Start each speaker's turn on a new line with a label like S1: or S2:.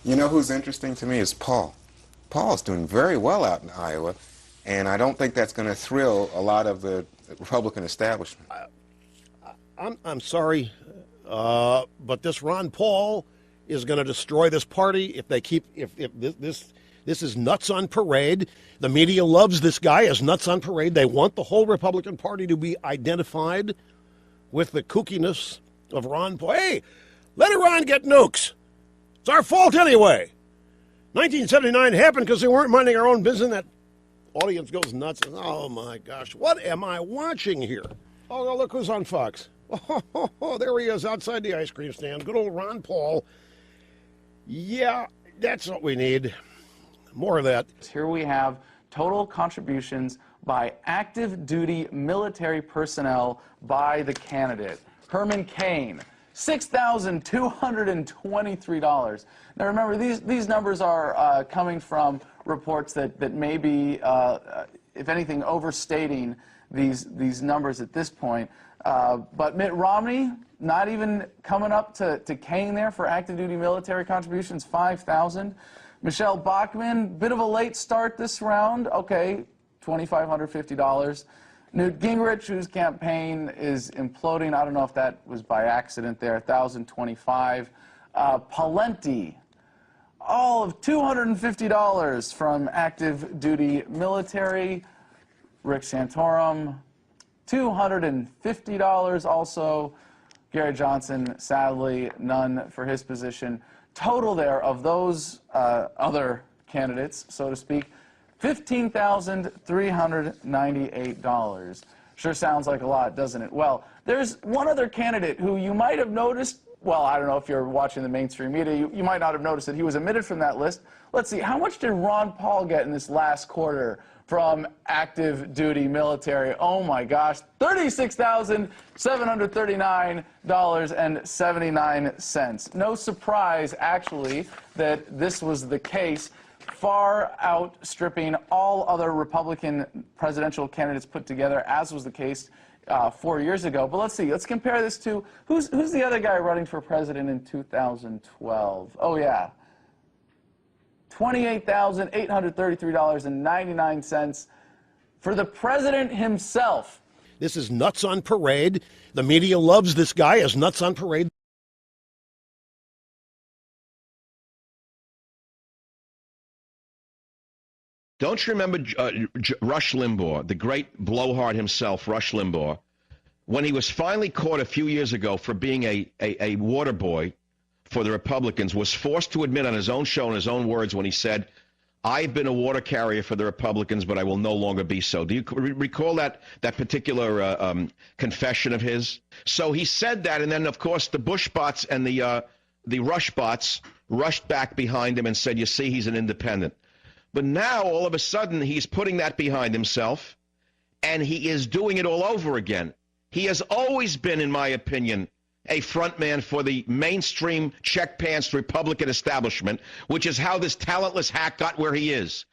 S1: You know who's interesting to me is Paul. Paul's doing very well out in Iowa, and I don't think that's going to thrill a lot of the Republican establishment.
S2: I'm sorry, but this Ron Paul is going to destroy this party if they keep if this is nuts on parade. The media loves this guy as nuts on parade. They want the whole Republican Party to be identified with the kookiness of Ron Paul. Hey, let Iran get nukes. It's our fault anyway. 1979 happened because they weren't minding our own business. That audience goes nuts. Oh, my gosh. What am I watching here? Oh, look who's on Fox. Oh, there he is outside the ice cream stand. Good old Ron Paul. Yeah, that's what we need. More of that.
S3: Here we have total contributions by active duty military personnel by the candidate. Herman Cain, $6,223. Now remember, these numbers are coming from reports that may be, if anything, overstating these numbers at this point. But Mitt Romney, not even coming up to Cain there for active duty military contributions, $5,000. Michelle Bachmann, bit of a late start this round. Okay, $2,550. Newt Gingrich, whose campaign is imploding. I don't know if that was by accident there. $1,025. Pawlenty, all of $250 from active duty military. Rick Santorum, $250 also. Gary Johnson, sadly, none for his position. Total there of those other candidates, so to speak, $15,398. Sure sounds like a lot, doesn't it? Well, there's one other candidate who you might have noticed. Well, I don't know if you're watching the mainstream media. You might not have noticed that he was omitted from that list. Let's see, how much did Ron Paul get in this last quarter from active duty military? Oh my gosh, $36,739.79. No surprise, actually, that this was the case, far outstripping all other Republican presidential candidates put together, as was the case 4 years ago. But let's see, let's compare this to, who's the other guy running for president in 2012? Oh yeah, $28,833.99 for the president himself.
S2: This is nuts on parade. The media loves this guy as nuts on parade.
S4: Don't you remember Rush Limbaugh, the great blowhard himself, Rush Limbaugh, when he was finally caught a few years ago for being a water boy for the Republicans, was forced to admit on his own show, in his own words, when he said, "I've been a water carrier for the Republicans, but I will no longer be so." Do you recall that particular confession of his? So he said that, and then, of course, the Bush bots and the Rush bots rushed back behind him and said, "You see, he's an independent." But now, all of a sudden, he's putting that behind himself, and he is doing it all over again. He has always been, in my opinion, a frontman for the mainstream check-pants Republican establishment, which is how this talentless hack got where he is.